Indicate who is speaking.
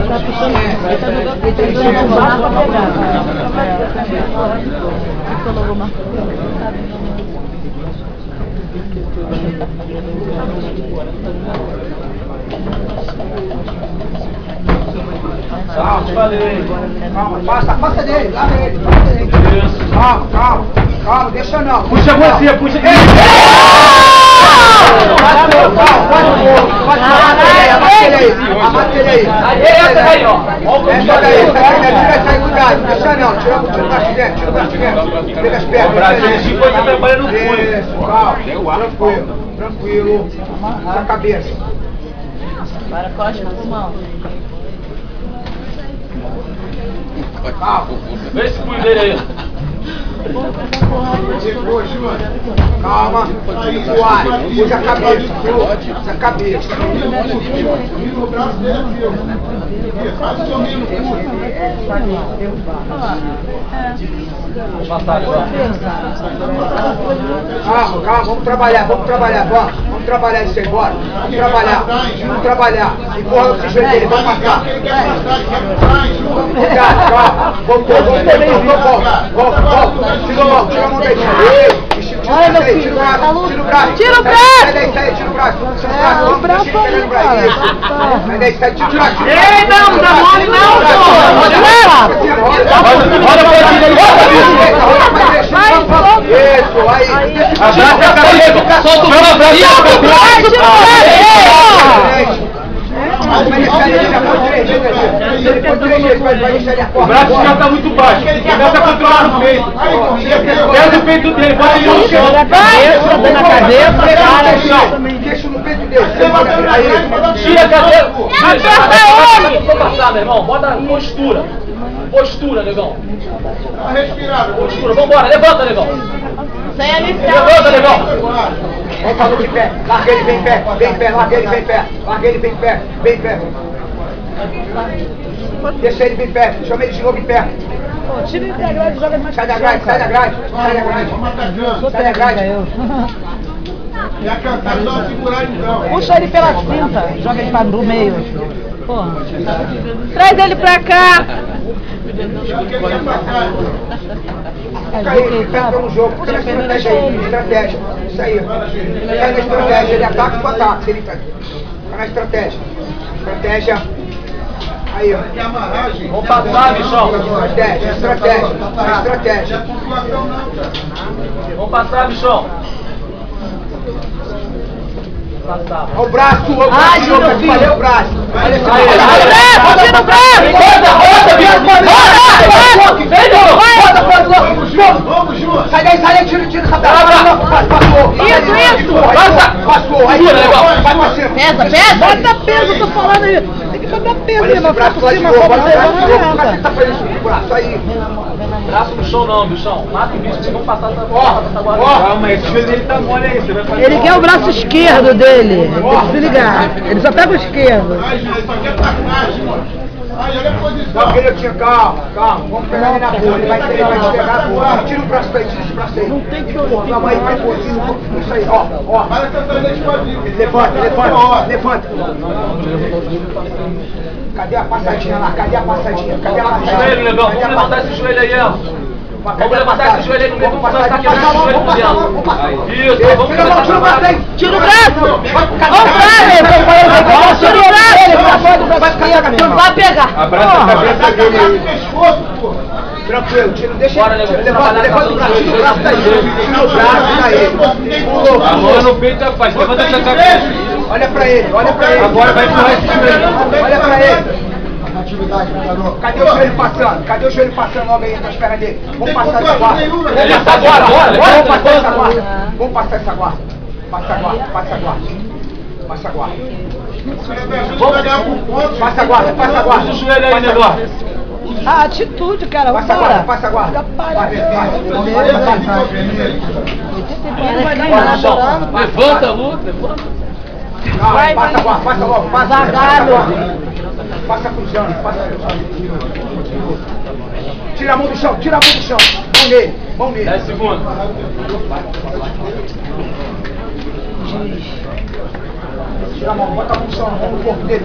Speaker 1: tá puxando. Ele tá jogando lá pra pegar.
Speaker 2: Calma, passa dele, lá dele, calma, deixa não.
Speaker 3: Puxa você, puxa.
Speaker 2: Abate ele aí.
Speaker 3: Essa daí, ó.
Speaker 2: Essa daí, vai sair cuidado. Deixa não, tira o braço dentro, pega as pernas.
Speaker 3: O braço de você trabalha no fundo.
Speaker 2: Isso, calma, tranquilo. Com a cabeça.
Speaker 1: Para costa com pulmão.
Speaker 2: Calma.
Speaker 3: Vê esse punho dele aí.
Speaker 2: Calma, suave, usa a cabeça, usa a cabeça.
Speaker 4: O braço dele é faz o seu mínimo.
Speaker 2: Calma, vamos trabalhar, vamos trabalhar isso aí, bora. Vamos trabalhar. Empurra o joelho dele, vamos passar. Cuidado, calma. Voltou. Tira a mão daí.
Speaker 1: Olha, meu filho, tá louco. Tira o braço!
Speaker 2: Sai daí, tira o braço.
Speaker 1: O braço aí, cara.
Speaker 2: Sai daí, tira o braço.
Speaker 1: Ei, não dá mole não,
Speaker 2: Isso, aí.
Speaker 3: Abraça a cabeça. Solta o braço. O braço já está muito baixo. Começa a controlar no peito. Pega o peito dele, bota ele no chão.
Speaker 1: na cabeça,
Speaker 2: Deixa no peito dele.
Speaker 3: Tira a cabeça. Deixa passar, meu irmão. Bota postura. Postura, negão.
Speaker 4: Respirado.
Speaker 3: Postura. Vambora, levanta, negão.
Speaker 1: sem aliciar.
Speaker 3: Levanta, negão.
Speaker 2: Volta a luta em pé, larga ele, vem em pé, larga ele, vem em pé. Deixa ele bem em pé, chama ele de novo em pé.
Speaker 1: Tira ele da grade, joga mais.
Speaker 2: Sai da grade.
Speaker 4: E a cantada dá uma segurada então.
Speaker 1: Puxa ele pela cinta, joga ele para o meio. Porra. Traz ele pra cá.
Speaker 2: Fica pra um jogo, fica na estratégia aí, estratégia. Isso aí. Fica na estratégia, ele ataca e tu ataca. Fica na estratégia. Estratégia. Aí, ó.
Speaker 3: Vamos passar, bichão.
Speaker 2: Estratégia.
Speaker 3: Vamos passar, bichão. Passar.
Speaker 2: Olha o braço, olha o braço. Olha esse
Speaker 4: Vamos juntos.
Speaker 2: Sai daí, tira passou. Passou, aí vai pra cima.
Speaker 1: Pesa. Bota peso, tô falando aí. Tem que botar peso aí, meu braço por cima,
Speaker 2: bota
Speaker 1: não
Speaker 2: tá fazendo isso com o braço aí.
Speaker 3: Braço no chão não, bichão. Mata o bicho, vocês vão passar essa guarda.
Speaker 4: Calma, esse joelho dele tá mole aí. Você vai fazer.
Speaker 1: Ele quer o braço esquerdo dele. Tem que se ligar. Ele só pega o esquerdo.
Speaker 4: Ai, gente, isso aqui é pra trás, mano. Ai, olha a posição.
Speaker 2: Não, querido, calma. Vamos pegar ele na boa. Ele vai te pegar na boa. Tira o braço daí, tira esse braço aí. Não tem que olhar. Calma aí, vai por cima. Isso aí, ó.
Speaker 4: Para essa saída de quadril.
Speaker 2: Levanta. Cadê a passadinha lá?
Speaker 3: Joelho, negão. Vamos levantar esse joelho aí, ó. Vamos levantar esse joelho aí no meio. Vamos começar a quebrar esse joelho por dentro. Isso, vamos começar a trabalhar.
Speaker 1: Tira o braço! Vai pegar!
Speaker 4: Abraça a cabeça dele. Pescoço, pô.
Speaker 2: Tranquilo, deixa
Speaker 3: Bora, negão.
Speaker 2: levanta o braço, tira o braço daí. Tira o braço daí.
Speaker 3: A mão no peito, rapaz. Levanta essa cabeça.
Speaker 2: Olha pra ele.
Speaker 3: Agora vai empurrar esse joelho.
Speaker 2: Olha pra ele. Cadê o joelho passando logo aí nas pernas dele? Vamos passar essa guarda. Vamos passar essa guarda. Passa a guarda. Passa a guarda.
Speaker 3: Puxa o joelho aí, negócio.
Speaker 1: A atitude, cara,
Speaker 2: Passa a guarda.
Speaker 3: Levanta, luta, levanta.
Speaker 2: Passa logo. Passa cruzando. Tira a mão do chão. Mão nele.
Speaker 3: 10 segundos.
Speaker 2: Tira a mão, bota a mão no chão, mão no corpo dele.